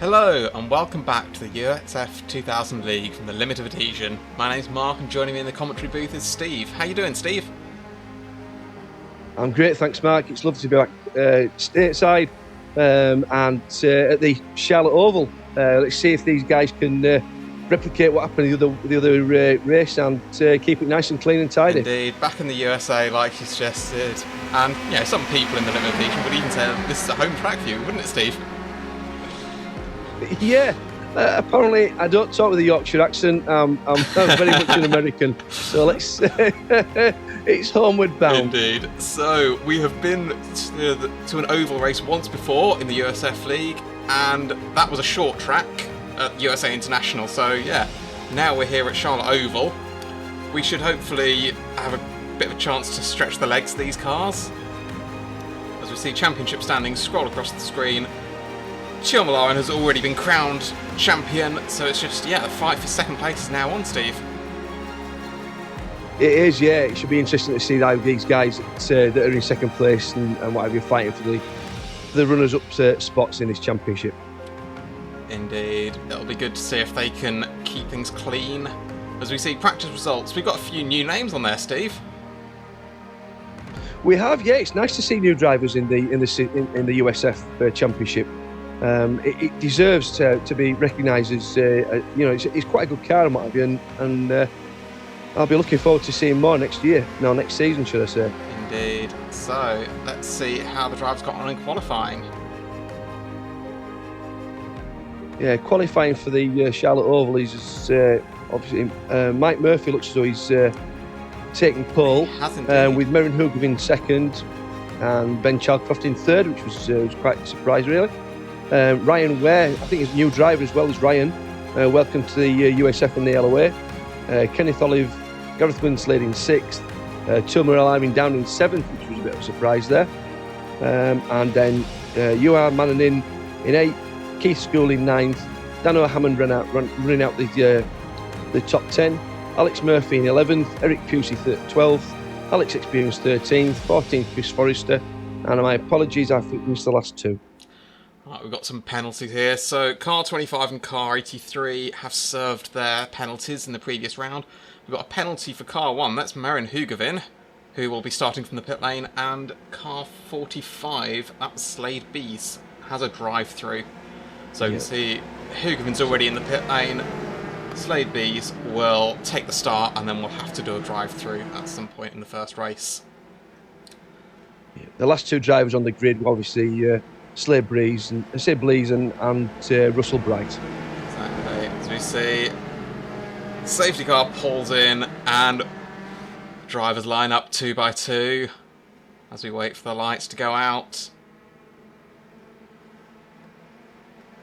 Hello and welcome back to the USF2000 League from the Limit of Adhesion. My name's Mark and joining me in the commentary booth is Steve. How you doing, Steve? I'm great, thanks Mark. It's lovely to be back stateside and at the Charlotte Oval. Let's see if these guys can replicate what happened in the other race and keep it nice and clean and tidy. Indeed, back in the USA like you suggested. And some people in the Limit of Adhesion would even say this is a home track for you, wouldn't it, Steve? Yeah, apparently I don't talk with a Yorkshire accent. I'm very much an American, so let's it's homeward bound. Indeed. So we have been to an oval race once before in the USF League, and that was a short track at USA International. So yeah, now we're here at Charlotte Oval. We should hopefully have a bit of a chance to stretch the legs of these cars. As we see championship standings scroll across the screen, Murphy has already been crowned champion, so it's just, the fight for second place is now on, Steve. It is, yeah. It should be interesting to see how these guys that are in second place and what have you fighting for the runners-up spots in this championship. Indeed. It'll be good to see if they can keep things clean. As we see practice results, we've got a few new names on there, Steve. We have, yeah. It's nice to see new drivers in the USF Championship. It deserves to be recognised as, it's quite a good car and what have you, and I'll be looking forward to seeing more next season, should I say. Indeed. So, let's see how the drivers got on in qualifying. Yeah, qualifying for the Charlotte Oval is obviously Mike Murphy looks as though he's taking pole, with Murphy and Ryan in second and Ben Chalcroft in third, which was quite a surprise really. Ryan Ware, I think he's a new driver as well as Ryan. Welcome to the USF and the LOA. Kenneth Olive, Gareth Winslade in sixth. Tomer arriving down in seventh, which was a bit of a surprise there. And then UR Mannanin in eighth. Keith School in ninth. Dan O'Hammond running out the top 10. Alex Murphy in 11th. Eric Pusey 12th. Alex Experience 13th. 14th Chris Forrester. And my apologies, I think missed the last two. Right, we've got some penalties here. So car 25 and car 83 have served their penalties in the previous round. We've got a penalty for car 1. That's Marin Hugavin, who will be starting from the pit lane. And car 45, that's Slade Bees, has a drive-through. So you can see Hugavin's already in the pit lane. Slade Bees will take the start and then we'll have to do a drive-through at some point in the first race. Yeah. The last two drivers on the grid were obviously Slade Breeze and Russell Bright. Exactly. As we see, safety car pulls in and drivers line up 2 by 2 as we wait for the lights to go out.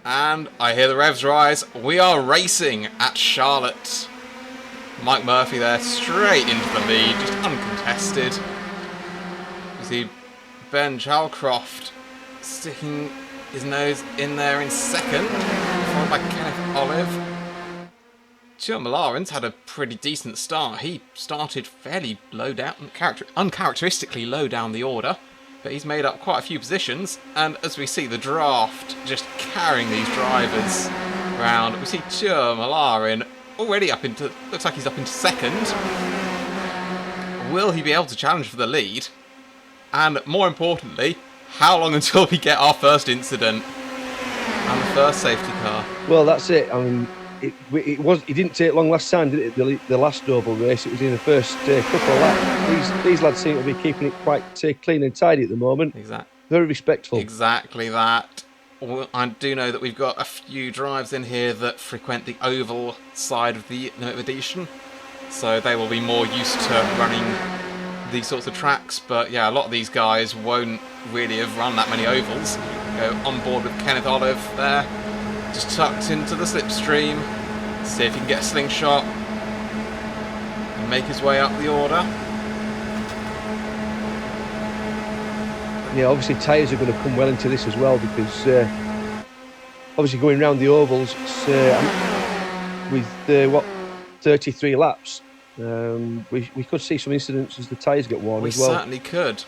And I hear the revs rise. We are racing at Charlotte. Mike Murphy there, straight into the lead, just uncontested. You see Ben Chalcroft sticking his nose in there in second, followed by Kenneth Olive. Murphy's had a pretty decent start. He started fairly low down, uncharacteristically low down the order, but he's made up quite a few positions, and as we see the draft just carrying these drivers around, we see Murphy already looks like he's up into second. Will he be able to challenge for the lead? And more importantly, how long until we get our first incident and the first safety car? Well, that's it. I mean, it didn't take long last time, did it? The last oval race, it was in the first couple of laps. These lads seem to be keeping it quite clean and tidy at the moment. Exactly. Very respectful. Exactly that. I do know that we've got a few drives in here that frequent the oval side of the Adhesion, so they will be more used to running these sorts of tracks. But yeah, a lot of these guys won't really have run that many ovals. Go on board with Kenneth Olive there, just tucked into the slipstream. See if he can get a slingshot and make his way up the order. Yeah, obviously tyres are going to come well into this as well, because obviously going round the ovals with 33 laps, we could see some incidents as the tyres get worn as well. We certainly could.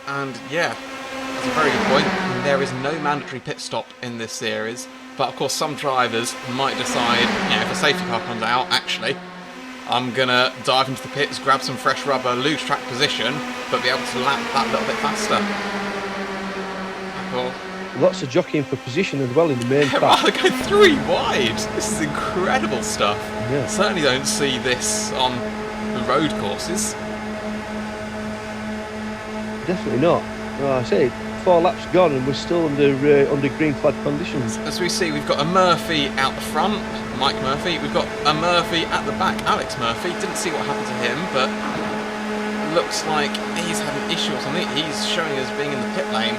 And yeah, that's a very good point. There is no mandatory pit stop in this series, But of course, some drivers might decide, you know, if a safety car comes out, actually, I'm going to dive into the pits, grab some fresh rubber, lose track position, but be able to lap that little bit faster. Cool. Lots of jockeying for position as well in the main pack. They're going 3 wide. This is incredible stuff. Yeah. Certainly don't see this on the road courses. Definitely not. No, I say 4 laps gone and we're still under green flag conditions. As we see, we've got a Murphy out the front, Mike Murphy. We've got a Murphy at the back, Alex Murphy. Didn't see what happened to him, but looks like he's had an issue or something. He's showing us being in the pit lane.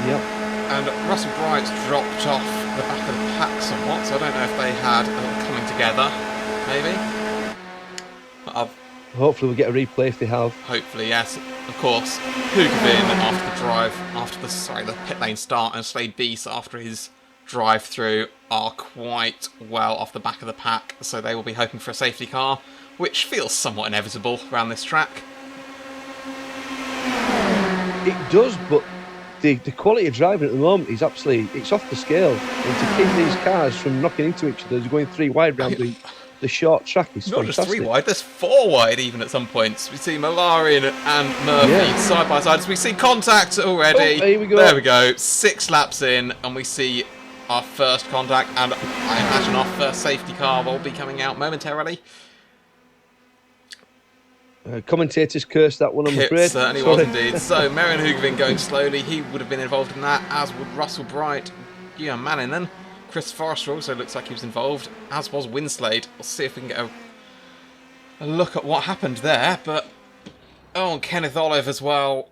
Yep. And Russell Bright's dropped off the back of the pack somewhat, so I don't know if they had a little coming together, maybe. Hopefully we'll get a replay if they have. Hopefully, yes. Of course, Hugavin after the pit lane start, and Slade Beast after his drive through are quite well off the back of the pack, so they will be hoping for a safety car, which feels somewhat inevitable around this track. It does, but the quality of driving at the moment is it's off the scale. And to keep these cars from knocking into each other, going 3 wide round the short track is not fantastic. Just 3 wide, there's 4 wide even at some points. We see Malarian and Murphy side by side. So we see contact already. Oh, here we go. There we go. 6 laps in, and we see our first contact, and I imagine our first safety car will be coming out momentarily. Commentators cursed that one, I'm afraid. It certainly was indeed. So, Marian Hugavin going slowly. He would have been involved in that, as would Russell Bright, Guillaume Maninen. Chris Forrester also looks like he was involved, as was Winslade. We'll see if we can get a look at what happened there. But, oh, and Kenneth Olive as well.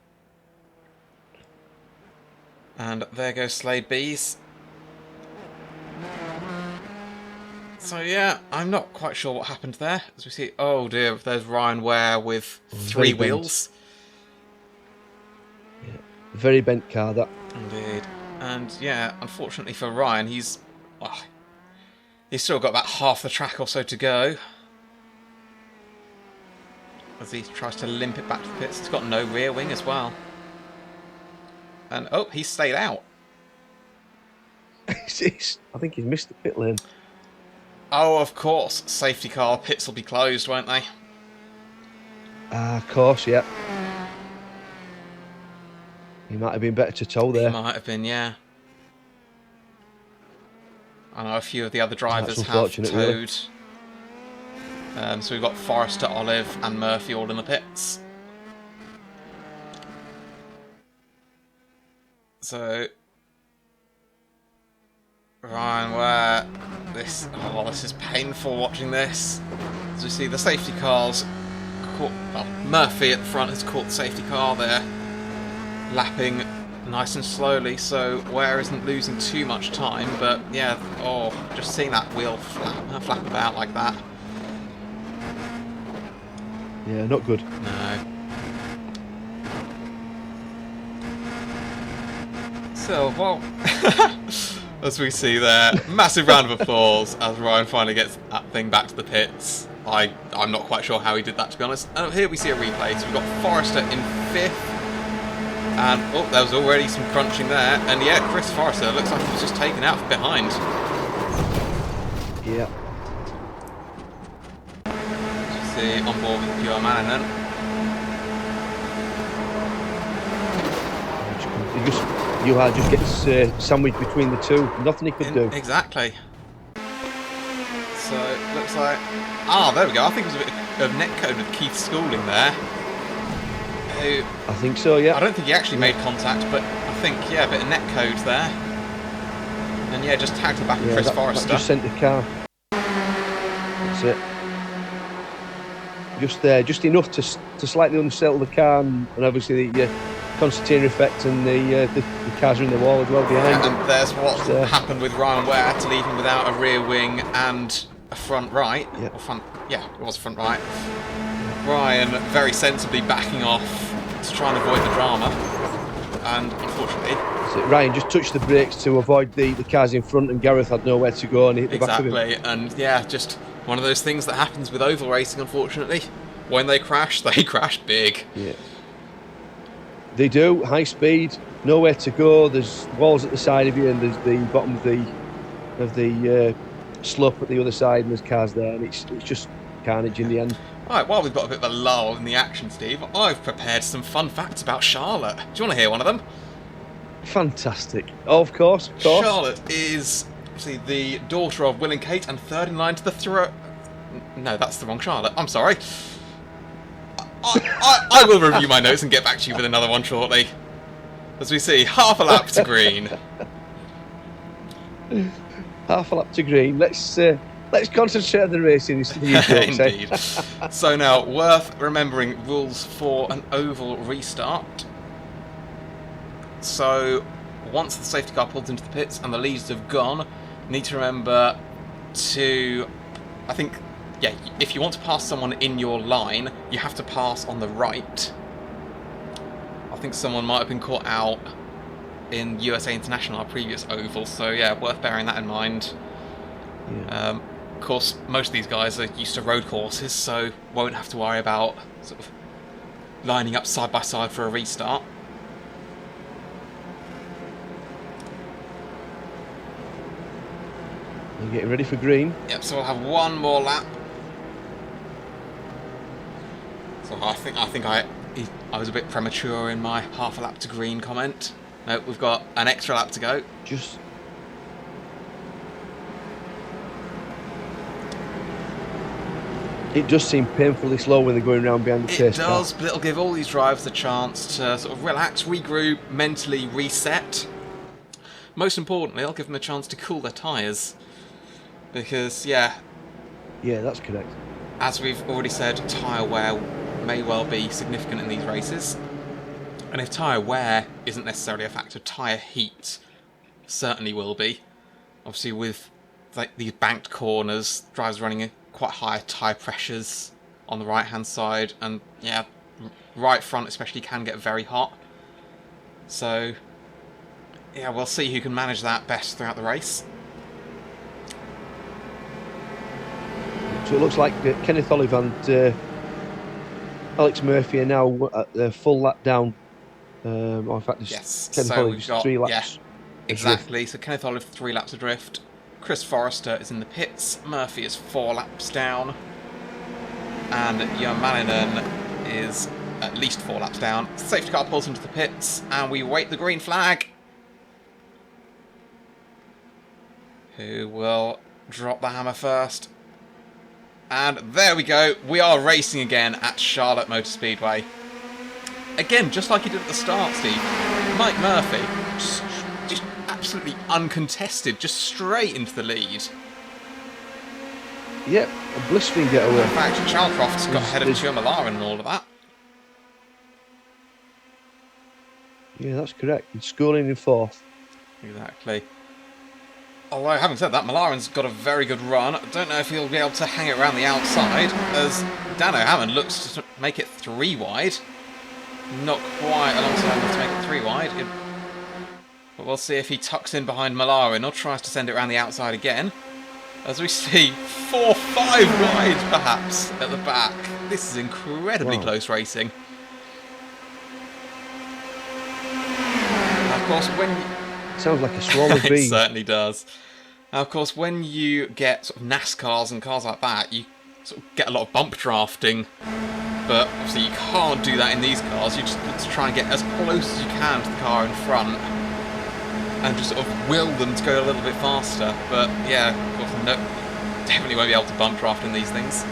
And there goes Slade Bees. So yeah, I'm not quite sure what happened there. As we see, oh dear, there's Ryan Ware with 3 wheels. Yeah, very bent car, that. Indeed. And yeah, unfortunately for Ryan, he's still got about half the track or so to go. As he tries to limp it back to the pits. He's got no rear wing as well. And oh, he stayed out. I think he's missed the pit lane. Oh, of course. Safety car. Pits will be closed, won't they? Of course, yeah. He might have been better to tow there. He might have been, yeah. I know a few of the other drivers have towed. Really. So we've got Forrester, Olive and Murphy all in the pits. So Ryan Ware, this is painful watching this. As we see the safety cars caught, well, Murphy at the front has caught the safety car there, lapping nice and slowly, so Ware isn't losing too much time, but yeah, oh, just seeing that wheel flap about like that. Yeah, not good. No. So, well, as we see there, massive round of applause as Ryan finally gets that thing back to the pits. I'm not quite sure how he did that, to be honest. And here we see a replay. So we've got Forrester in 5th. And, oh, there was already some crunching there. And yeah, Chris Forrester looks like he was just taken out from behind. Yeah. As you see, on board with Guillaume Maninen. You just gets sandwiched between the two. Nothing he could do. Exactly. So, it looks like... Ah, there we go. I think it was a bit of netcode with Keith Schooling there. I think so, yeah. I don't think he actually made contact, but I think, yeah, a bit of netcode there. And yeah, just tagged the back of Chris Forrester. That just sent the car. That's it. Just there, just enough to slightly unsettle the car, and obviously the concertina effect, and the cars are in the wall as well behind him. And there's what happened with Ryan Ware to leave him without a rear wing and a front right. Yep. Or front, yeah, it was front right. Ryan very sensibly backing off to try and avoid the drama, and unfortunately... So Ryan just touched the brakes to avoid the cars in front, and Gareth had nowhere to go and hit the back of him. Exactly, and yeah, just one of those things that happens with oval racing, unfortunately. When they crash big. Yeah. They do, high speed, nowhere to go. There's walls at the side of you, and there's the bottom of the slope at the other side, and there's cars there, and it's just carnage in the end. Right, while we've got a bit of a lull in the action, Steve, I've prepared some fun facts about Charlotte. Do you want to hear one of them? Fantastic. Oh, of course. Charlotte is obviously the daughter of Will and Kate and third in line to the throne. No, that's the wrong Charlotte. I'm sorry. I will review my notes and get back to you with another one shortly. As we see, half a lap to green. Half a lap to green. Let's concentrate on the racing instead of you. Indeed. So now, worth remembering rules for an oval restart. So, once the safety car pulls into the pits and the leads have gone, you need to remember to, I think, yeah, if you want to pass someone in your line, you have to pass on the right. I think someone might have been caught out in USA International, our previous oval, so yeah, worth bearing that in mind. Yeah. Of course, most of these guys are used to road courses, so won't have to worry about sort of lining up side by side for a restart. You're getting ready for green. Yep, so we'll have one more lap. So I think I was a bit premature in my half a lap to green comment. No, we've got an extra lap to go. It does seem painfully slow when they're going around behind the pace car. It does, but it'll give all these drivers a chance to sort of relax, regroup, mentally reset. Most importantly, it'll give them a chance to cool their tyres. Because, yeah, that's correct. As we've already said, tyre wear may well be significant in these races. And if tyre wear isn't necessarily a factor, tyre heat certainly will be. Obviously with like these banked corners, drivers running quite high tyre pressures on the right hand side, and yeah, right front especially can get very hot. So yeah, we'll see who can manage that best throughout the race. So it looks like Kenneth Olive and Alex Murphy are now at the full lap down. Or in fact, yes, Kenneth so Olive's 3 laps. Yeah, exactly. So Kenneth Olive 3 laps adrift. Chris Forrester is in the pits. Murphy is 4 laps down. And Jan Malinen is at least 4 laps down. Safety car pulls into the pits, and we wait the green flag. Who will drop the hammer first? And there we go. We are racing again at Charlotte Motor Speedway. Again, just like he did at the start, Steve. Mike Murphy, just absolutely uncontested, just straight into the lead. Yep, a blistering getaway. In fact, Chalcroft's got ahead of Tio Malarin and all of that. Yeah, that's correct. He's schooling in 4th. Exactly. Although, having said that, Malarin's got a very good run. I don't know if he'll be able to hang it around the outside, as Dan O'Hammond looks to make it 3 wide. Not quite alongside enough to make it 3 wide. But we'll see if he tucks in behind Malarin or tries to send it around the outside again. As we see 4, 5 wide, perhaps, at the back. This is incredibly close racing. And of course, when... Sounds like a swarm of bees. It certainly does. Now, of course, when you get sort of NASCARs and cars like that, you sort of get a lot of bump drafting. But obviously you can't do that in these cars. You just need to try and get as close as you can to the car in front and just sort of will them to go a little bit faster. But yeah, of course, no, definitely won't be able to bump draft in these things.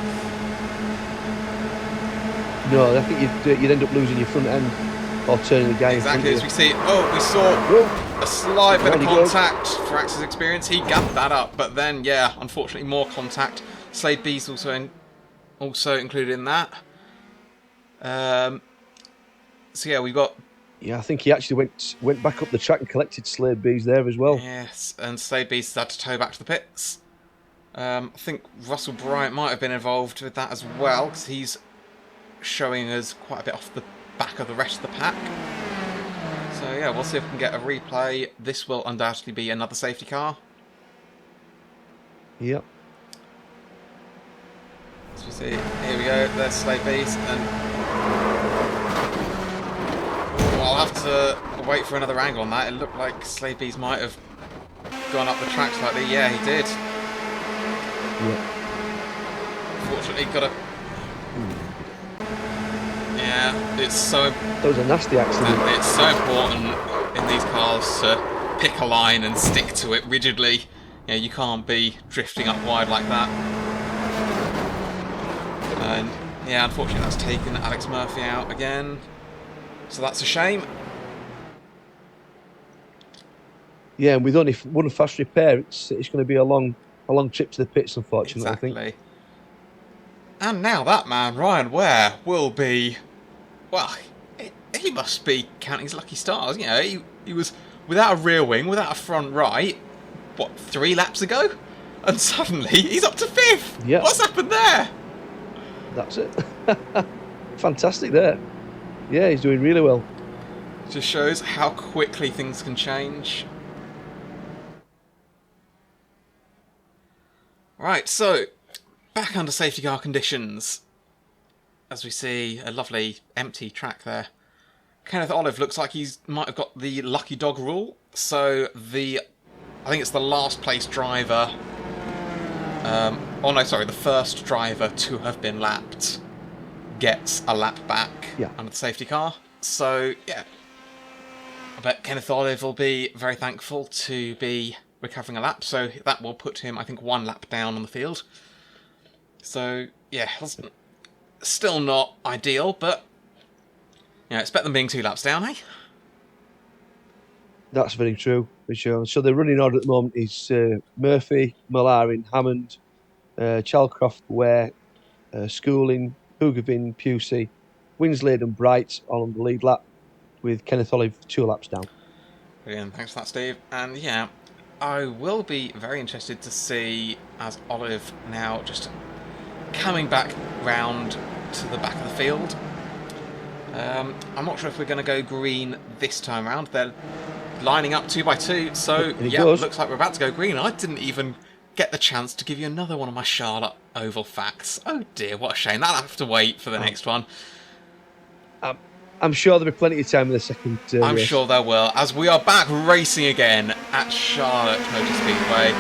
No, I think you'd end up losing your front end or turning the guy exactly, in front of you. As we see, oh, we saw a slight bit of contact for Axe's experience. He gathered that up, but then, yeah, unfortunately more contact. Slade B's also included in that. So yeah, we've got... Yeah, I think he actually went back up the track and collected Slade B's there as well. Yes, and Slade B's had to tow back to the pits. I think Russell Bryant might have been involved with that as well, because he's showing us quite a bit off the back of the rest of the pack. So yeah, we'll see if we can get a replay. This will undoubtedly be another safety car. Yep. As we see, here we go, there's Slade B's, and... I'll have to wait for another angle on that. It looked like Slade Bees might have gone up the track slightly. Yeah, he did. Yeah. Fortunately, got a... Yeah, it's so... That was a nasty accident. It's so important in these cars to pick a line and stick to it rigidly. You know, you can't be drifting up wide like that. And yeah, unfortunately that's taken Alex Murphy out again. So that's a shame. Yeah, and with only one fast repair, it's going to be a long trip to the pits, unfortunately. Exactly. I think. And now that man, Ryan Ware, will be... Well, he must be counting his lucky stars. You know, he was without a rear wing, without a front right, what, 3 laps ago? And suddenly he's up to 5th! Yeah. What's happened there? That's it. Fantastic there. Yeah, he's doing really well. Just shows how quickly things can change. Right, so, back under safety car conditions. As we see a lovely empty track there. Kenneth Olive looks like he might have got the lucky dog rule. So I think it's the last place driver. Oh no, sorry, the first driver to have been lapped gets a lap back under the safety car. So yeah, I bet Kenneth Olive will be very thankful to be recovering a lap. So that will put him, I think, 1 lap down on the field. So yeah. Still not ideal, but yeah, it's better than being 2 laps down, eh? That's very true. So the running order at the moment is Murphy, Malarin, Hammond, Chalcroft, Ware, Schooling, Hoogeveen, Pusey, Winslade and Bright all on the lead lap, with Kenneth Olive 2 laps down. Brilliant, thanks for that, Steve. And yeah, I will be very interested to see, as Olive now just coming back round to the back of the field. I'm not sure if we're going to go green this time around. They're lining up 2 by 2, so yeah, looks like we're about to go green. I didn't even get the chance to give you another one of my Charlotte Oval facts. Oh dear, what a shame. That'll have to wait for the next one. I'm sure there'll be plenty of time in the second I'm race. sure there will, as we are back racing again at Charlotte Motor Speedway.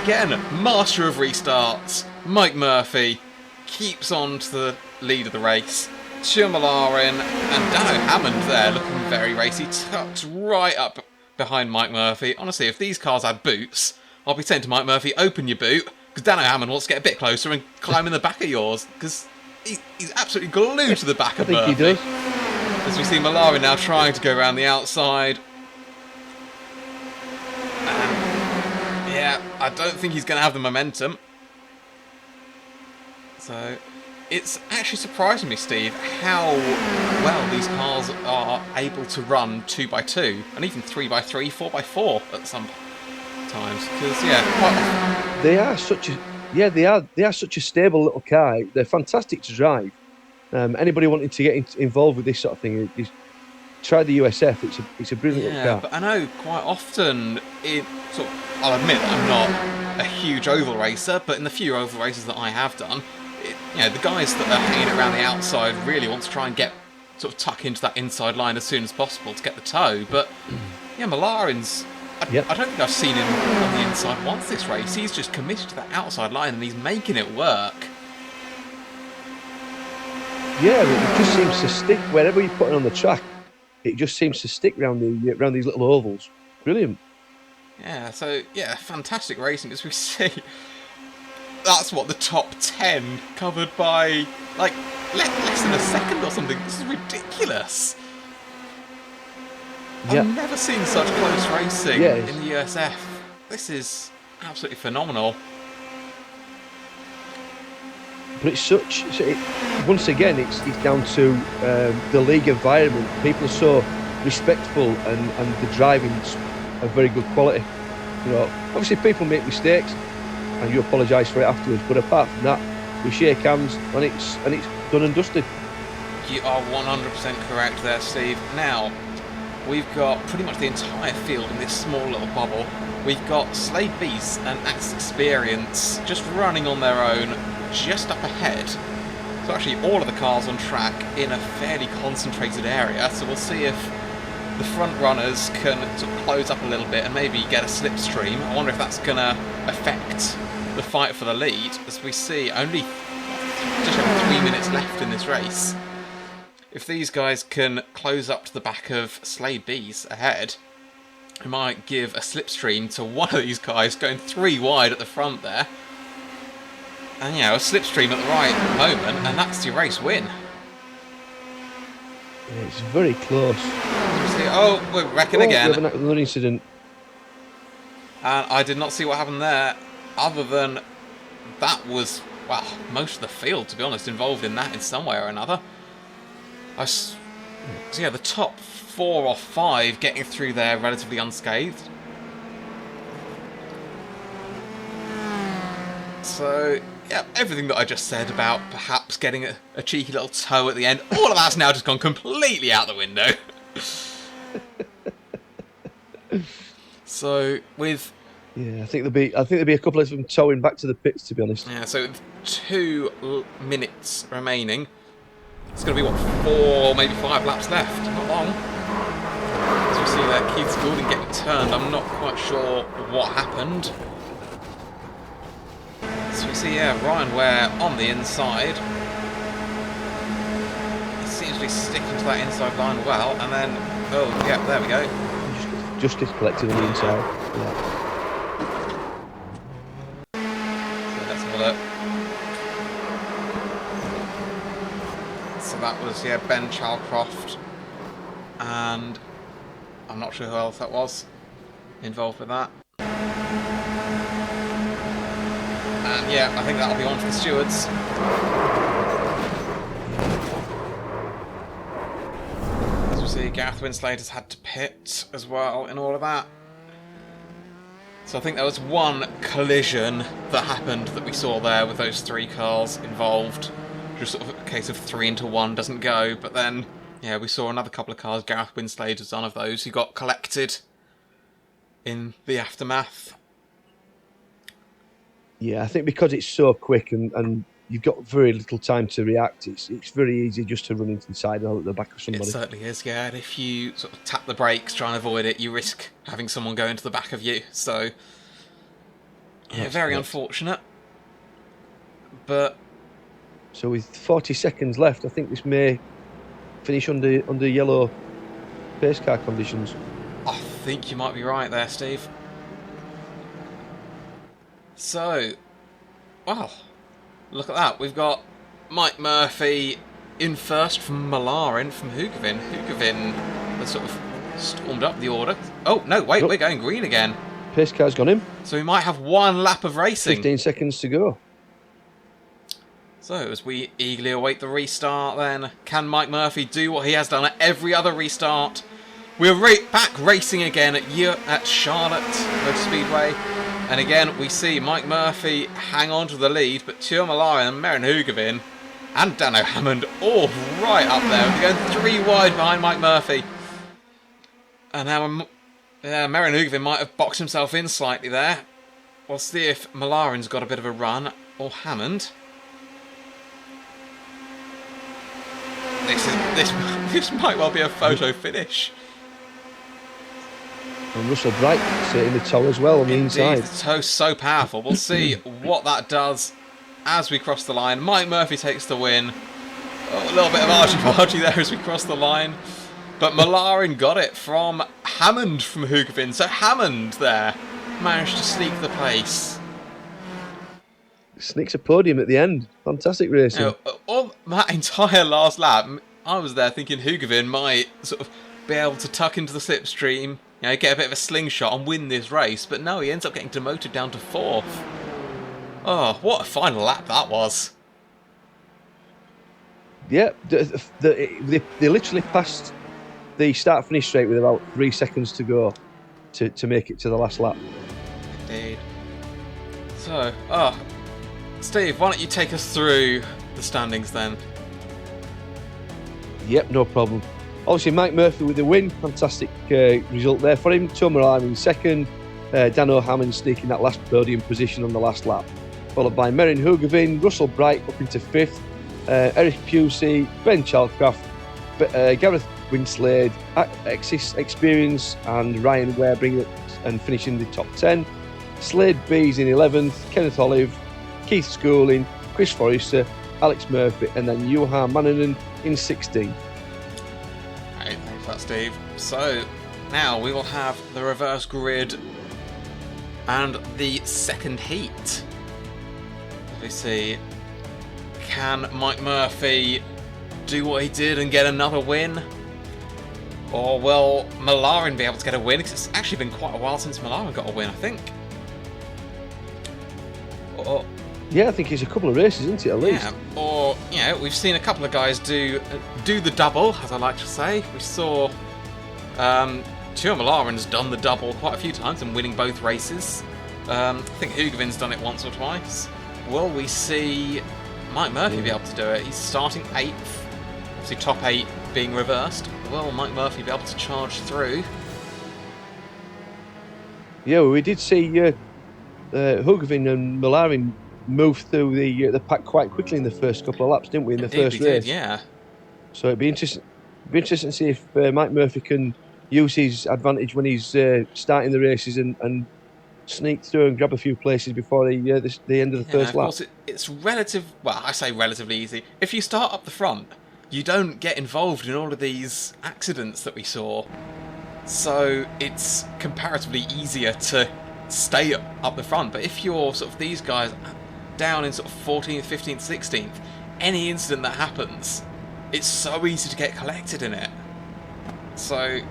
Again, master of restarts, Mike Murphy keeps on to the lead of the race. Tua Malarin and Dano Hammond there looking very racy, tucked right up behind Mike Murphy. Honestly, if these cars had boots, I'll be saying to Mike Murphy, open your boot, because Dano Hammond wants to get a bit closer and climb in the back of yours, because he's absolutely glued to the back of Murphy. I think he does. As we see Malarin now trying to go around the outside. And yeah, I don't think he's going to have the momentum. So it's actually surprising me, Steve, how well these cars are able to run 2 by 2 and even 3 by 3, 4 by 4 at some times. Because yeah, they are such a stable little car. They're fantastic to drive. Anybody wanting to get involved with this sort of thing, try the USF. It's a brilliant little car. But I know quite often I'll admit that I'm not a huge oval racer, but in the few oval races that I have done, the guys that are hanging around the outside really want to try and tuck into that inside line as soon as possible to get the toe. But yeah, Malarin's, I don't think I've seen him on the inside once this race. He's just committed to that outside line and he's making it work. Yeah, it just seems to stick wherever you put it on the track. It just seems to stick around these little ovals. Brilliant. Yeah, so yeah, fantastic racing as we see. That's what the top 10 covered by like less than a second or something. This is ridiculous. I've never seen such close racing in the USF. This is absolutely phenomenal. But once again, it's down to the league environment. People are so respectful and the driving's of very good quality. Obviously people make mistakes and you apologise for it afterwards. But apart from that, we shake hands and it's done and dusted. You are 100% correct there, Steve. Now, we've got pretty much the entire field in this small little bubble. We've got Slade Beast and Axe Experience just running on their own, just up ahead. So actually all of the cars on track in a fairly concentrated area. So we'll see if the front runners can sort of close up a little bit and maybe get a slipstream. I wonder if that's going to affect the fight for the lead, as we see only just over 3 minutes left in this race. If these guys can close up to the back of Slade B's ahead, it might give a slipstream to one of these guys going 3 wide at the front there. And a slipstream at the right moment, and that's your race win. Yeah, it's very close. Oh, we're wrecking again. We have another incident. And I did not see what happened there, other than that was, well, most of the field, to be honest, involved in that in some way or another. So yeah, the top 4 or 5 getting through there relatively unscathed. So, yeah, everything that I just said about perhaps getting a cheeky little toe at the end, all of that's now just gone completely out the window. So, with... Yeah, I think there'll be a couple of them towing back to the pits, to be honest. Yeah, so with 2 minutes remaining, it's going to be, what, 4, maybe 5 laps left. Not long. As we see there, Keith Goulding getting turned. I'm not quite sure what happened. So we see, yeah, Ryan Ware on the inside. He seems to be sticking to that inside line well, and then, oh, yeah, there we go. Just disconnected on the inside. Yeah. So let's have a look. So that was, yeah, Ben Chalcroft, and I'm not sure who else that was involved with that. And yeah, I think that'll be on for the stewards. As we see, Gareth Winslade has had to pit as well in all of that. So I think there was one collision that happened that we saw there with those 3 cars involved. Just sort of a case of 3 into 1 doesn't go. But then, yeah, we saw another couple of cars. Gareth Winslade was one of those who got collected in the aftermath. Yeah, I think because it's so quick and you've got very little time to react, it's very easy just to run into the side or at the back of somebody. It certainly is, yeah. And if you sort of tap the brakes, try and avoid it, you risk having someone go into the back of you. So, yeah, very unfortunate. But so with 40 seconds left, I think this may finish under yellow pace car conditions. I think you might be right there, Steve. So, wow, look at that. We've got Mike Murphy in first from Malarin from Hoogeveen. Hoogeveen has sort of stormed up the order. Oh, no, wait, we're going green again. Pace car's gone in. So we might have 1 lap of racing. 15 seconds to go. So as we eagerly await the restart then, can Mike Murphy do what he has done at every other restart? We're back racing again at Charlotte Motor Speedway. And again, we see Mike Murphy hang on to the lead, but Tuur Malarin and Merrin Hoogeveen and Dano Hammond all right up there. We're going 3 wide behind Mike Murphy. And now Merrin Hoogeveen might have boxed himself in slightly there. We'll see if Malarin's got a bit of a run, or Hammond. This might well be a photo finish. And Russell Bright in the toe as well on the inside. The toe's so powerful. We'll see what that does as we cross the line. Mike Murphy takes the win. Oh, a little bit of argy-bargy there as we cross the line. But Malarin got it from Hammond from Hoogeveen. So Hammond there managed to sneak the place. Sneaks a podium at the end. Fantastic racing. On that entire last lap, I was there thinking Hoogeveen might sort of be able to tuck into the slipstream, get a bit of a slingshot and win this race. But no, he ends up getting demoted down to 4th. Oh, what a final lap that was. Yeah, they literally passed the start-finish straight with about 3 seconds to go to make it to the last lap. Indeed. So, Steve, why don't you take us through the standings then? Yep, no problem. Obviously, Mike Murphy with the win. Fantastic result there for him. Tuur Malarin in second. Dano Hammond sneaking that last podium position on the last lap. Followed by Merrin Hoogeveen, Russell Bright up into 5th. Eric Pusey, Ben Chalcroft, Gareth Winslade, Exis Experience and Ryan Ware bringing it and finishing the top 10. Slade B's in 11th, Kenneth Olive, Keith Schooling, Chris Forrester, Alex Murphy, and then Johan Mannanen in 16th. Hey, thanks for that, Steve. So now we will have the reverse grid and the second heat. As we see, can Mike Murphy do what he did and get another win? Or will Malarin be able to get a win? Because it's actually been quite a while since Malarin got a win, I think. Or, yeah, I think it's a couple of races, isn't it, at least? Yeah, or, you know, we've seen a couple of guys do the double, as I like to say. We saw Teo Malarin's done the double quite a few times and winning both races. I think Hugovin's done it once or twice. Will we see Mike Murphy be able to do it? He's starting 8th. Obviously top 8 being reversed. Will Mike Murphy be able to charge through? Yeah, well, we did see Hugovin and Malarin move through the pack quite quickly in the first couple of laps, didn't we, in the first race? Yeah. So it'd be interesting to see if Mike Murphy can use his advantage when he's starting the races and sneak through and grab a few places before the end of the first lap. Of course, it's I say relatively easy. If you start up the front, you don't get involved in all of these accidents that we saw. So it's comparatively easier to stay up the front. But if you're sort of these guys down in sort of 14th, 15th, 16th, any incident that happens, it's so easy to get collected in it. So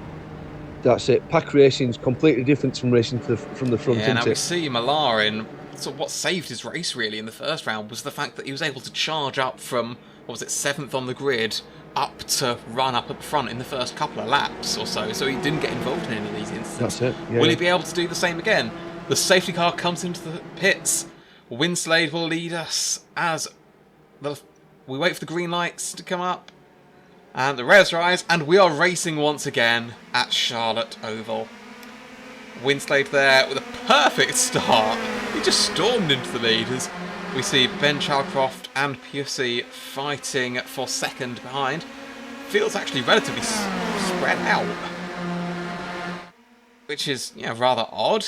that's it. Pack racing is completely different from racing from the front. Yeah, now isn't it? we see Malarin. So what saved his race really in the first round was the fact that he was able to charge up from 7th on the grid up to run up at the front in the first couple of laps or so. So he didn't get involved in any of these incidents. That's it. Yeah. Will he be able to do the same again? The safety car comes into the pits. Winslade will lead us as we wait for the green lights to come up. And the revs rise, and we are racing once again at Charlotte Oval. Winslade there with a perfect start. He just stormed into the lead as we see Ben Chalcroft and Pusey fighting for second behind. Feels actually relatively spread out, which is rather odd.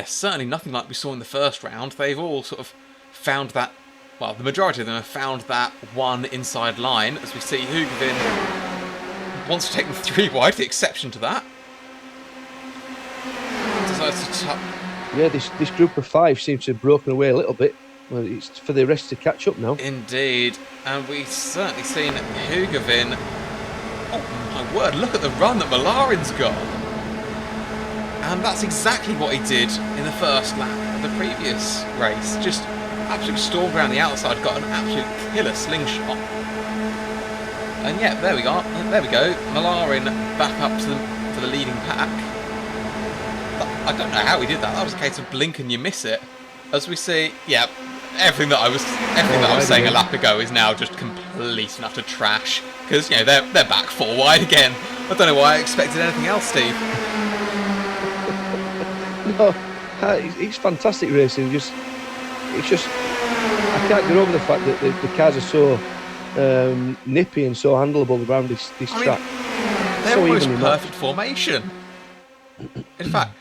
Certainly nothing like we saw in the first round. They've all sort of found that. Well, the majority of them have found that one inside line, as we see Hugovin wants to take them 3 wide, the exception to that. Decides to this group of 5 seems to have broken away a little bit. Well, it's for the rest to catch up now. Indeed, and we've certainly seen Hugovin. Oh my word, look at the run that Malarin's got. And that's exactly what he did in the first lap of the previous race. Just absolutely stormed around the outside, got an absolute killer slingshot. And yeah, there we go. Malarin back up to the leading pack. But I don't know how he did that. That was a case of blink and you miss it. As we see, everything that I was saying a lap ago is now just complete and utter trash. Because they're back 4 wide again. I don't know why I expected anything else, Steve. No, it's fantastic racing. It's just, I can't get over the fact that the cars are so nippy and so handleable around this track. They're almost perfect formation. In fact,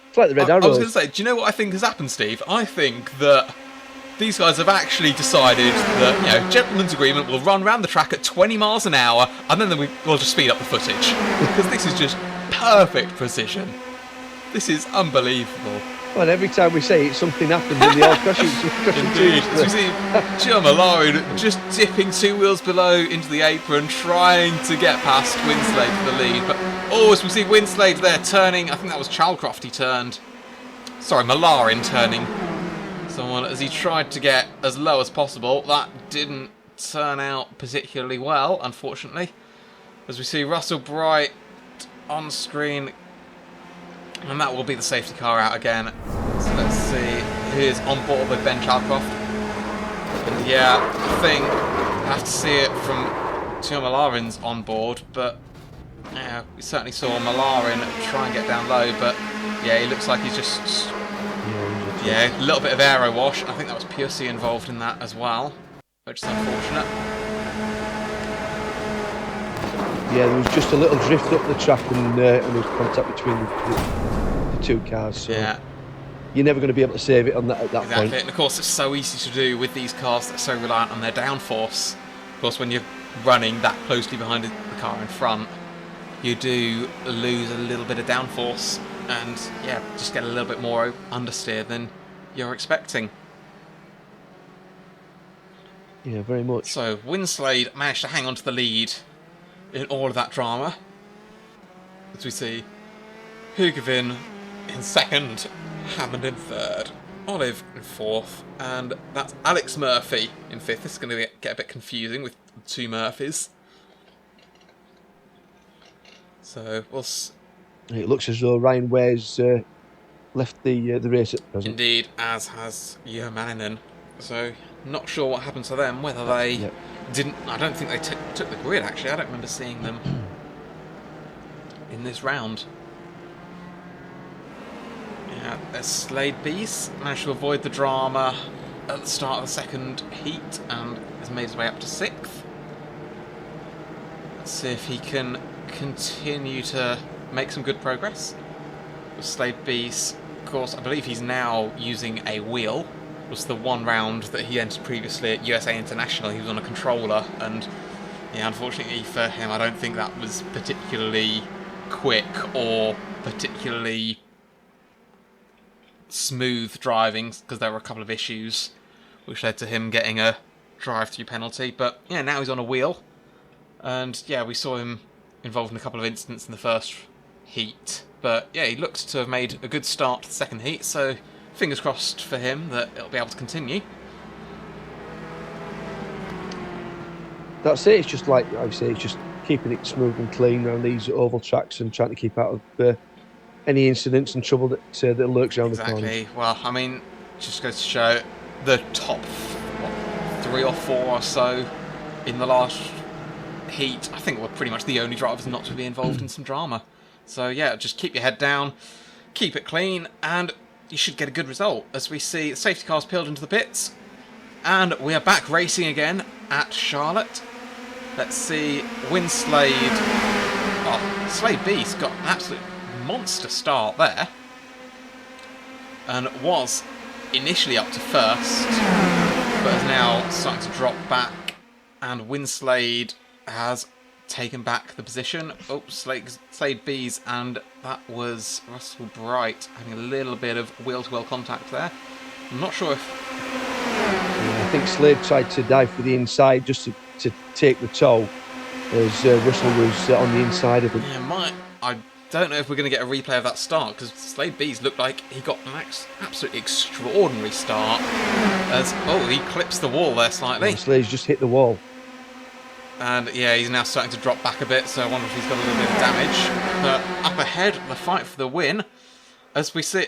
it's like the Red Arrows. I was going to say, do you know what I think has happened, Steve? I think that these guys have actually decided that, gentleman's agreement, will run around the track at 20 miles an hour, and then we'll just speed up the footage. Because this is just perfect precision. This is unbelievable. Well, every time we say it, something happens and they all crash Indeed. As we see Gio Malarin just dipping 2 wheels below into the apron, trying to get past Winslade for the lead. But as we see Winslade there turning, I think that was Chalcroft he turned. Sorry, Malarin turning someone as he tried to get as low as possible. That didn't turn out particularly well, unfortunately. As we see Russell Bright on screen. And that will be the safety car out again. So let's see who's on board with Ben Chalcroft. And I think I have to see it from Teo Malarin's on board, but we certainly saw Malarin try and get down low, but he looks like he's just a little bit of aero wash. I think that was Pusey involved in that as well, which is unfortunate. Yeah, there was just a little drift up the track, and there was contact between the two cars. So yeah. you're never going to be able to save it on that at that Exactly, point. and of course it's so easy to do with these cars that are so reliant on their downforce. Of course, when you're running that closely behind the car in front, you do lose a little bit of downforce, and yeah, just get a little bit more understeer than you're expecting. Yeah, very much. So Winslade managed to hang on to the lead in all of that drama, as we see Hugevin in second, Hammond in third, Olive in fourth, and that's Alex Murphy in fifth. This is going to get a bit confusing with two Murphys. So we'll. It looks as though Ryan Ware's left the race at present. Indeed, as has Joe Maninen. So not sure what happened to them. Whether they didn't. I don't think they took the grid. Actually, I don't remember seeing them in this round. Yeah, there's Slade Beast managed to avoid the drama at the start of the second heat and has made his way up to sixth. Let's see if he can continue to make some good progress. With Slade Beast, of course, I believe he's now using a wheel. It was the one round that he entered previously at USA International. He was on a controller, and yeah, unfortunately for him, I don't think that was particularly quick or particularly smooth driving, because there were a couple of issues which led to him getting a drive-through penalty. But yeah, now he's on a wheel, and yeah, we saw him involved in a couple of incidents in the first heat, but yeah, he looked to have made a good start to the second heat, so fingers crossed for him that it'll be able to continue. That's it. It's just like I say, it's just keeping it smooth and clean around these oval tracks and trying to keep out of any incidents and trouble that lurks around the corners. Exactly. Well, I mean, just goes to show the top 3 or 4 or so in the last heat, I think we're pretty much the only drivers not to be involved in some drama. So yeah, just keep your head down, keep it clean, and you should get a good result. As we see the safety cars peeled into the pits, and we are back racing again at Charlotte. Let's see, Winslade. Oh, Slade Beast got an absolute monster start there, and was initially up to first, but is now starting to drop back, and Winslade has taken back the position. Oh, Slade Bees, and that was Russell Bright having a little bit of wheel-to-wheel contact there. I'm not sure if... Yeah, I think Slade tried to dive for the inside just to take the tow, as Russell was on the inside of him. Yeah, I don't know if we're going to get a replay of that start, because Slade Bees looked like he got an absolutely extraordinary start. As he clips the wall there slightly. Slade's just hit the wall. And yeah, he's now starting to drop back a bit, so I wonder if he's got a little bit of damage. But up ahead, the fight for the win, as we see...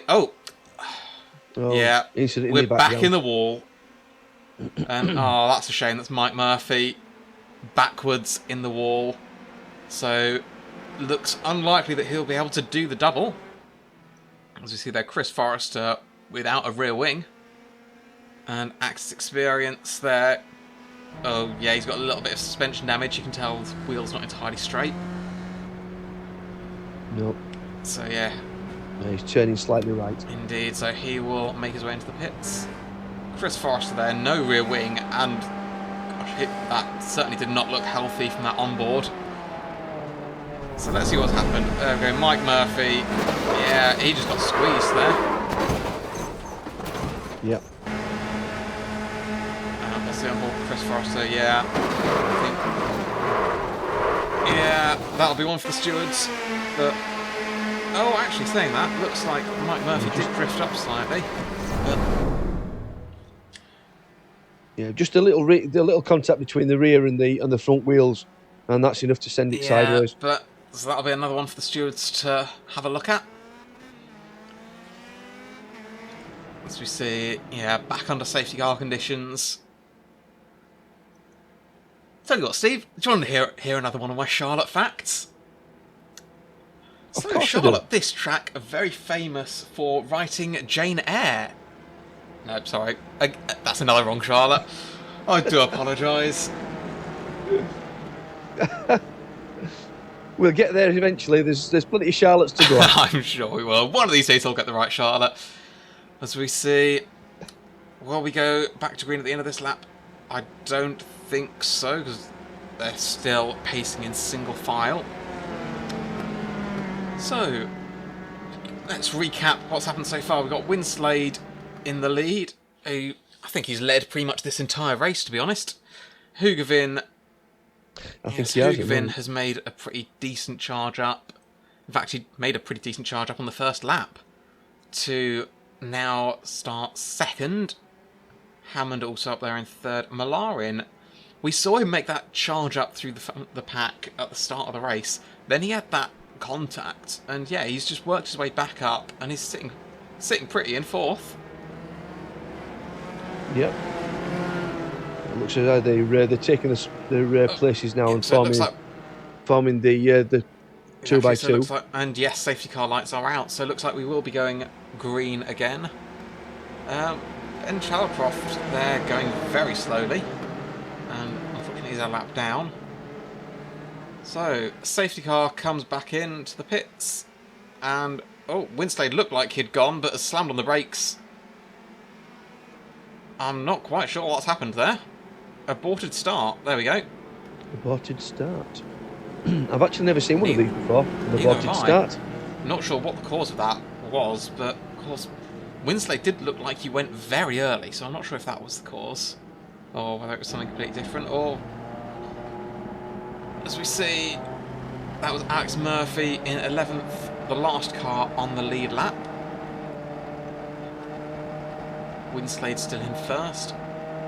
yeah, we're back in the wall. And that's a shame. That's Mike Murphy backwards in the wall. So looks unlikely that he'll be able to do the double. As we see there, Chris Forrester without a rear wing. And Axis Experience there. Oh yeah, he's got a little bit of suspension damage. You can tell the wheel's not entirely straight. Nope. So yeah. He's turning slightly right. Indeed, so he will make his way into the pits. Chris Forrester there, no rear wing, and gosh, that certainly did not look healthy from that onboard. So let's see what's happened. There we go, Mike Murphy. Yeah, he just got squeezed there. Yep. Let's see on board Chris Forrester, yeah. Yeah, that'll be one for the stewards. But, oh, actually saying that, looks like Mike Murphy did drift up slightly. But yeah, just a little contact between the rear and the front wheels, and that's enough to send it sideways. But so that'll be another one for the stewards to have a look at. As we see, yeah, back under safety car conditions. Tell you what, Steve, do you want to hear another one of my Charlotte facts? So Charlotte, this track, are very famous for writing Jane Eyre. No, sorry, that's another wrong Charlotte. I do apologise. We'll get there eventually. There's plenty of Charlottes to go. I'm sure we will. One of these days I'll get the right Charlotte. As we see, will we go back to green at the end of this lap? I don't think so, because they're still pacing in single file. So, let's recap what's happened so far. We've got Winslade in the lead, who I think he's led pretty much this entire race, to be honest. Hugavin has made a pretty decent charge up. In fact, he made a pretty decent charge up on the first lap to now start second. Hammond also up there in third. Malarin, we saw him make that charge up through the pack at the start of the race. Then he had that contact, and yeah, he's just worked his way back up, and he's sitting pretty in fourth. Yep. It looks as though they're taking their places now and forming the 2x2. And yes, safety car lights are out, so it looks like we will be going green again. And Chalcroft, they're going very slowly, and unfortunately he's a lap down. So, safety car comes back into the pits, and Winslade looked like he'd gone, but has slammed on the brakes. I'm not quite sure what's happened there. Aborted start. There we go. Aborted start. I've actually never seen one of these before. An aborted start. Not sure what the cause of that was, but of course, Winslade did look like he went very early, so I'm not sure if that was the cause, or whether it was something completely different, or... As we see, that was Alex Murphy in 11th, the last car on the lead lap. Winslade still in first.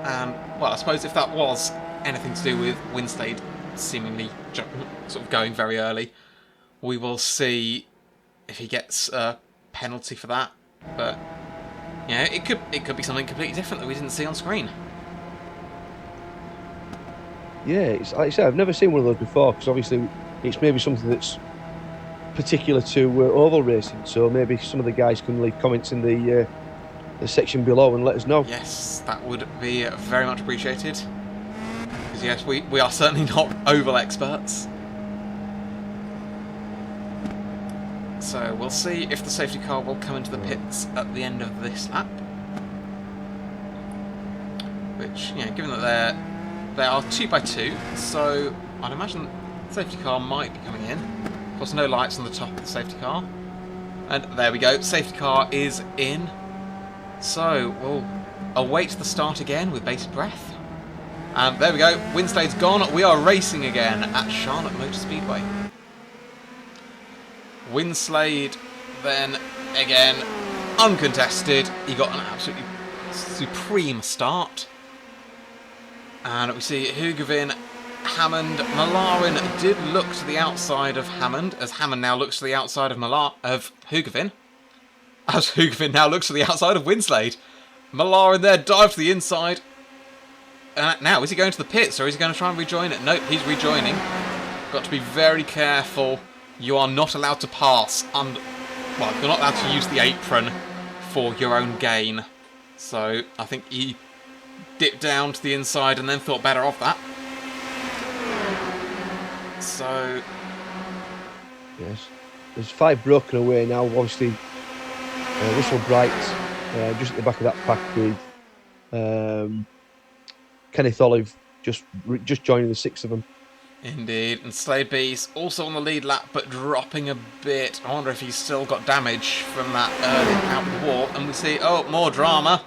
And, well, I suppose if that was anything to do with Winslade seemingly sort of going very early, we will see if he gets a penalty for that. But, yeah, it could be something completely different that we didn't see on screen. Yeah, it's, like I said, I've never seen one of those before, because obviously it's maybe something that's particular to oval racing, so maybe some of the guys can leave comments in the section below and let us know. Yes, that would be very much appreciated, because yes, we are certainly not oval experts. So we'll see if the safety car will come into the pits at the end of this lap, which, you know, given that they are 2x2, so I'd imagine the safety car might be coming in. Of course, no lights on the top of the safety car. And there we go, safety car is in. So we'll await the start again with bated breath. And there we go, Winslade's gone. We are racing again at Charlotte Motor Speedway. Winslade then, again, uncontested. He got an absolutely supreme start. And we see Hugavin, Hammond, Malarin did look to the outside of Hammond, as Hammond now looks to the outside of Hugavin. As Hugavin now looks to the outside of Winslade. Malarin there dived to the inside. Now, is he going to the pits, or is he going to try and rejoin it? Nope, he's rejoining. Got to be very careful. You are not allowed to pass. Well, you're not allowed to use the apron for your own gain. So, I think he dipped down to the inside and then thought better of that. So... Yes. There's 5 broken away now, obviously. Russell Bright just at the back of that pack with Kenneth Olive just joining the 6 of them. Indeed, and Slade B's also on the lead lap, but dropping a bit. I wonder if he's still got damage from that early out the wall. And we see, more drama.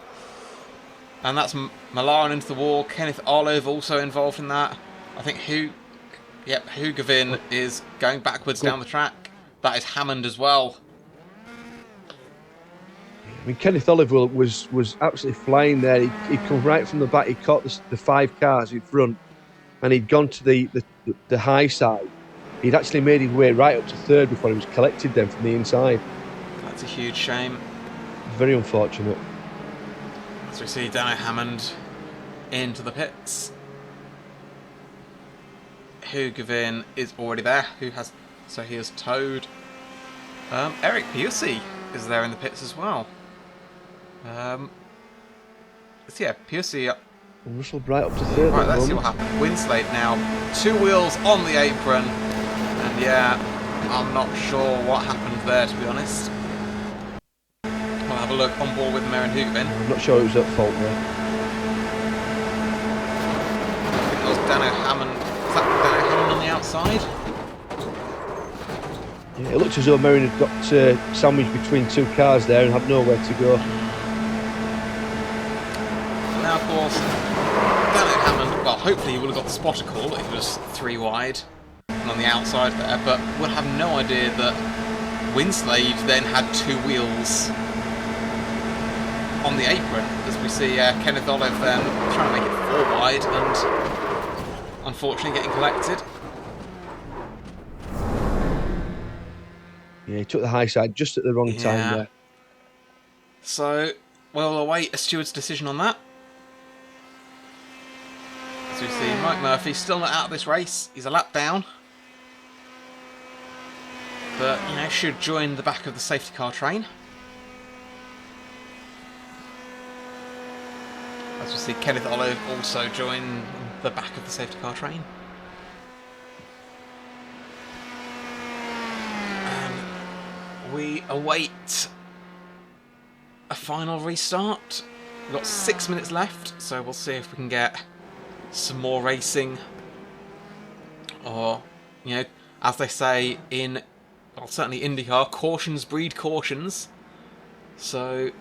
And that's Malarin into the wall. Kenneth Olive also involved in that. I think Hugavin is going backwards down the track. That is Hammond as well. I mean, Kenneth Olive was absolutely flying there. He'd come right from the back. He caught the 5 cars in front, and he'd gone to the high side. He'd actually made his way right up to 3rd before he was collected then from the inside. That's a huge shame. Very unfortunate. As we see Dano Hammond into the pits. Hugavin is already there. He has towed. Eric Pusey is there in the pits as well. So yeah, Pusey. Russell Bright up to 3rd. Right, let's see what happens. Winslade now, 2 wheels on the apron, and Yeah, I'm not sure what happened there, to be honest. We'll have a look on board with Murphy and Ryan. I'm not sure it was at fault there. I think it was Dano Hammond. Was that Dano Hammond on the outside? Yeah, it looked as though Merrin had got sandwiched between two cars there and had nowhere to go. Now, of course, Dano Hammond, well, hopefully he would have got the spotter call. It was 3 wide and on the outside there, but would have no idea that Winslade then had 2 wheels on the apron, as we see Kenneth Olive then trying to make it 4 wide and unfortunately getting collected. Yeah, he took the high side just at the wrong time there. So, we'll await a steward's decision on that. As we see, Mike Murphy still not out of this race. He's a lap down. But, you know, should join the back of the safety car train. As we see, Kenneth Olive also join the back of the safety car train. We await a final restart. We've got 6 minutes left, so we'll see if we can get some more racing. Or, you know, as they say in, well, certainly IndyCar, cautions breed cautions. So,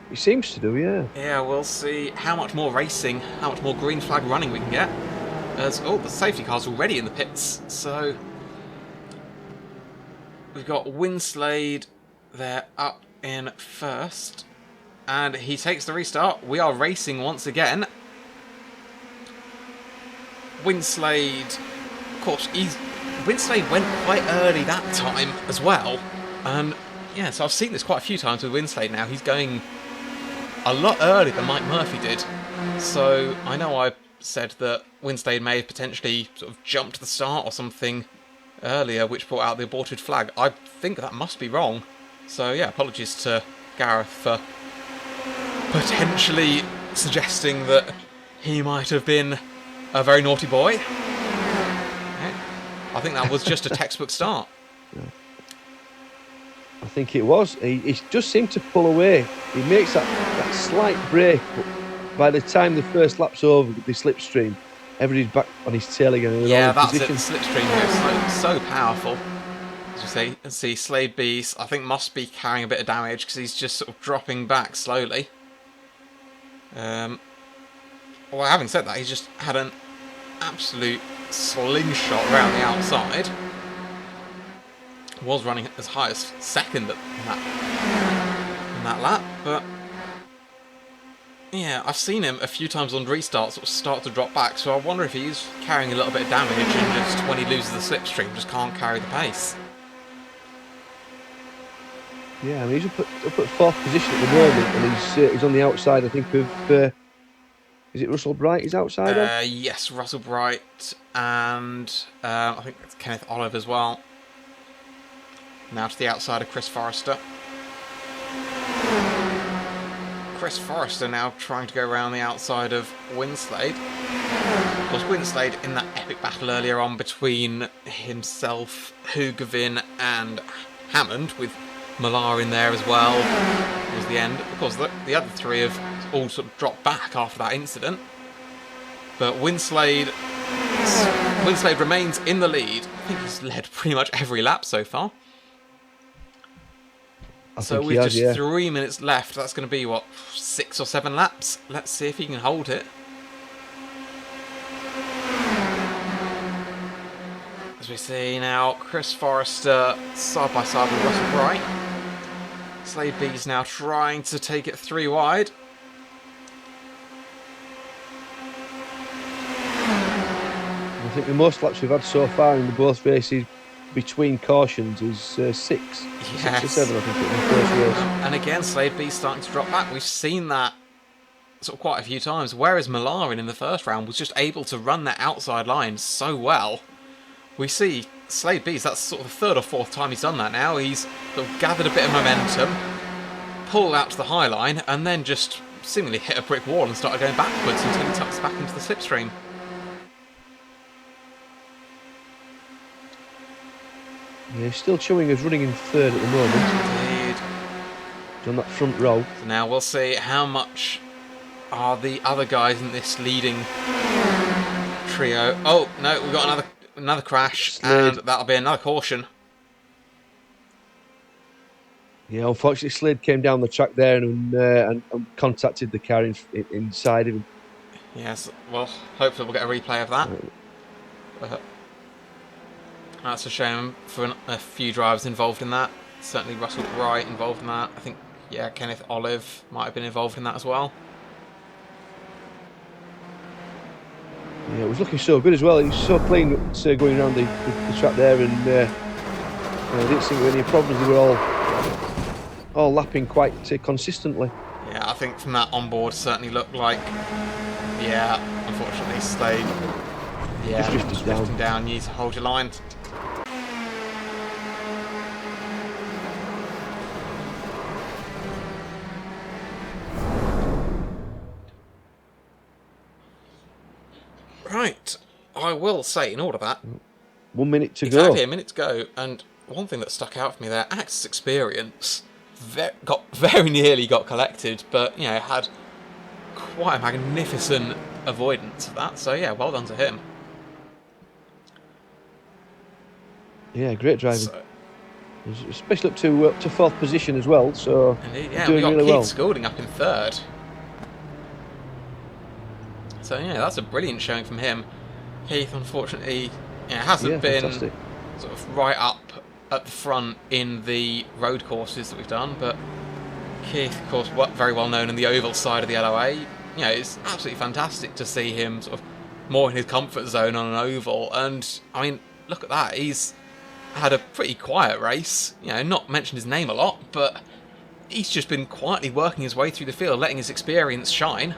he seems to do, yeah. Yeah, we'll see how much more racing, how much more green flag running we can get. As, oh, the safety car's already in the pits, so we've got Winslade there up in first. And he takes the restart. We are racing once again. Winslade, of course, Winslade went quite early that time as well. And yeah, so I've seen this quite a few times with Winslade now. He's going a lot earlier than Mike Murphy did. So I know I said that Winslade may have potentially sort of jumped the start or something earlier, which brought out the aborted flag. I think that must be wrong. So yeah, apologies to Gareth for potentially suggesting that he might have been a very naughty boy. Yeah. I think that was just a textbook start. Yeah. I think it was. He just seemed to pull away. He makes that slight break, but by the time the first lap's over, the slipstream, everybody's back on his tail again. Yeah, that's it. The slipstream here is so powerful. As you see, Slade Beast, I think, must be carrying a bit of damage because he's just sort of dropping back slowly. Well, having said that, he's just had an absolute slingshot around the outside. Was running as high as second in that lap, but yeah, I've seen him a few times on restarts sort of start to drop back, so I wonder if he's carrying a little bit of damage and just when he loses the slipstream just can't carry the pace. Yeah, I mean, he's up at 4th position at the moment, and he's on the outside, I think, of is it Russell Bright he's outside of? Yes, Russell Bright, and I think it's Kenneth Olive as well. Now to the outside of Chris Forrester. Chris Forrester now trying to go around the outside of Winslade. Of course, Winslade in that epic battle earlier on between himself, Hugavin and Hammond, with Millar in there as well, was the end. Of course, the other three have all sort of dropped back after that incident. But Winslade remains in the lead. I think he's led pretty much every lap so far. So with just 3 minutes left, that's going to be, what, 6 or 7 laps? Let's see if he can hold it. As we see now, Chris Forrester side by side with Russell Bright. Slade B's now trying to take it 3 wide. I think the most laps we've had so far in both races between cautions is 6. Yes. 6 or 7, I think, in the first race. And again, Slade B's starting to drop back. We've seen that sort of quite a few times, whereas Malarin in the first round was just able to run that outside line so well. We see Slade B's, that's sort of the 3rd or 4th time he's done that now. He's sort of gathered a bit of momentum, pulled out to the high line, and then just seemingly hit a brick wall and started going backwards until he tucks back into the slipstream. Yeah, still showing us running in third at the moment. Indeed. He's on that front row. So now we'll see how much are the other guys in this leading trio. Oh, no, we've got another crash, Slade. and that'll be another caution. Yeah, unfortunately, Slade came down the track there and contacted the car inside of him. Yes, well, hopefully we'll get a replay of that. That's a shame for a few drivers involved in that. Certainly Russell Wright involved in that. I think, yeah, Kenneth Olive might have been involved in that as well. Yeah, it was looking so good as well. He was so clean going around the track there, and didn't seem to be any problems. They were all lapping quite consistently. Yeah, I think from that onboard certainly looked like, yeah, unfortunately Slade, yeah, just drifting down. You need to hold your line. Right, I will say in all of that, 1 minute to go. Exactly, a minute to go, and one thing that stuck out for me there, Axe's experience very nearly got collected, but, you know, had quite a magnificent avoidance of that, so yeah, well done to him. Yeah, great driving. So, especially up to fourth position as well, so indeed, yeah, doing we got really Keith well. Scalding up in third. So yeah, that's a brilliant showing from him. Keith, unfortunately, hasn't been fantastic. Sort of right up at the front in the road courses that we've done, but Keith, of course, very well known in the oval side of the LOA. You know, it's absolutely fantastic to see him sort of more in his comfort zone on an oval, and I mean, look at that. He's had a pretty quiet race. You know, not mentioned his name a lot, but he's just been quietly working his way through the field, letting his experience shine.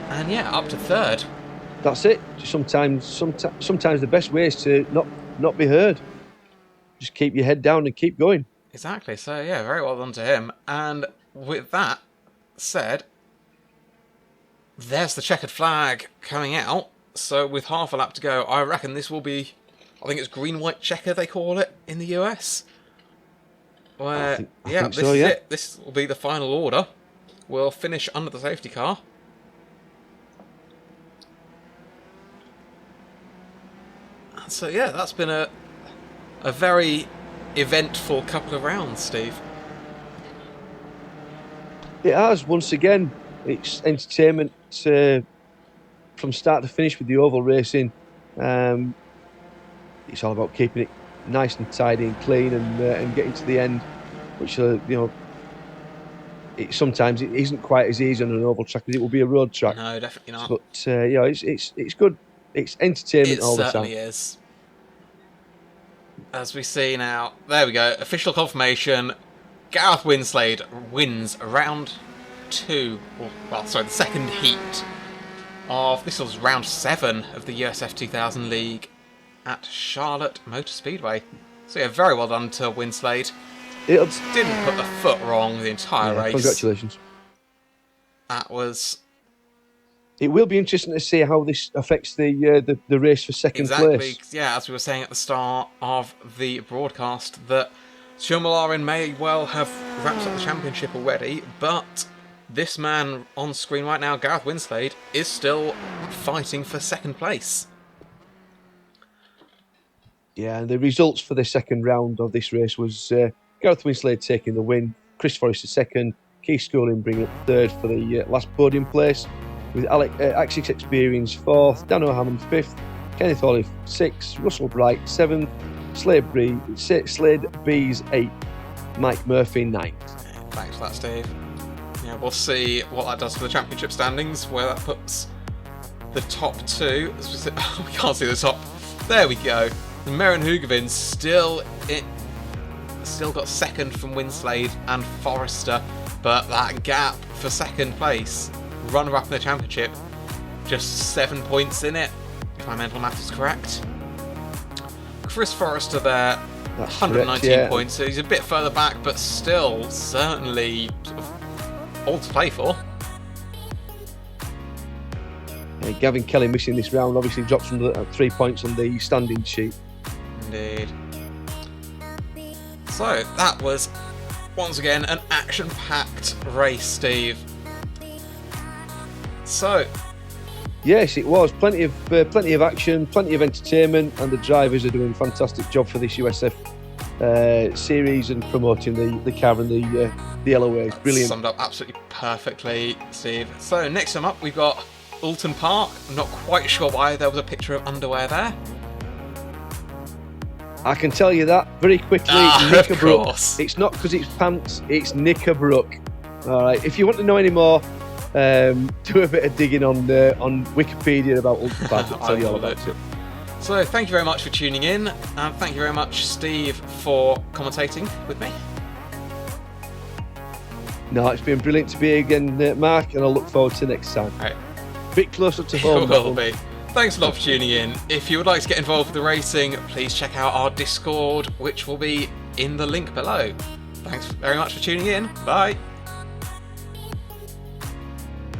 And yeah, up to third. That's it. Sometimes the best way is to not be heard. Just keep your head down and keep going. Exactly. So yeah, very well done to him. And with that said, there's the checkered flag coming out. So with half a lap to go, I reckon this will be, I think it's green-white checker they call it in the US. Where, I think so, is it. This will be the final order. We'll finish under the safety car. So yeah, that's been a very eventful couple of rounds, Steve. It has. Once again, it's entertainment from start to finish with the oval racing. It's all about keeping it nice and tidy and clean and getting to the end, which sometimes it isn't quite as easy on an oval track as it will be a road track. No, definitely not. But it's good. It's entertainment all the time. It certainly is. As we see now, there we go, official confirmation. Gareth Winslade wins round 2, the second heat of, this was round 7 of the USF2000 League at Charlotte Motor Speedway. So yeah, very well done to Winslade. Didn't put a foot wrong the entire race. Congratulations. That was... It will be interesting to see how this affects the race for second place. Exactly, yeah, as we were saying at the start of the broadcast, that Schumacher may well have wrapped up the championship already, but this man on screen right now, Gareth Winslade, is still fighting for second place. Yeah, and the results for the second round of this race was Gareth Winslade taking the win, Chris Forrester second, Keith Schooling bringing up third for the last podium place, with Axis Experience fourth, Dan O'Hammond fifth, Kenneth Olive sixth, Russell Bright seventh, Slade B's eighth, Mike Murphy ninth. Thanks for that, Steve. Yeah, we'll see what that does for the championship standings, where that puts the top two. We can't see the top. There we go. Meren Hugovin still got second from Winslade and Forrester, but that gap for second place, runner-up in the championship, just 7 points in it, if my mental math is correct. Chris Forrester there, That's 119 correct, yeah. points, so he's a bit further back, but still certainly sort of all to play for. Gavin Kelly missing this round obviously drops from 3 points on the standing sheet. Indeed. So that was once again an action-packed race, Steve. So yes, it was plenty of action, plenty of entertainment, and the drivers are doing a fantastic job for this USF series and promoting the car and the yellow wave. Brilliant. Summed up absolutely perfectly, Steve. So next time up, we've got Alton Park. I'm not quite sure why there was a picture of underwear there. I can tell you that very quickly. Of course. It's not because it's pants, it's Knickerbrook. All right. If you want to know any more, do a bit of digging on Wikipedia about Alton Park. I'll tell you all about it. So thank you very much for tuning in, and thank you very much, Steve, for commentating with me. No, it's been brilliant to be here again, Mark, and I'll look forward to next time. All right. A bit closer to home. It will be. Thanks a lot for tuning in. If you would like to get involved with the racing, please check out our Discord, which will be in the link below. Thanks very much for tuning in. Bye.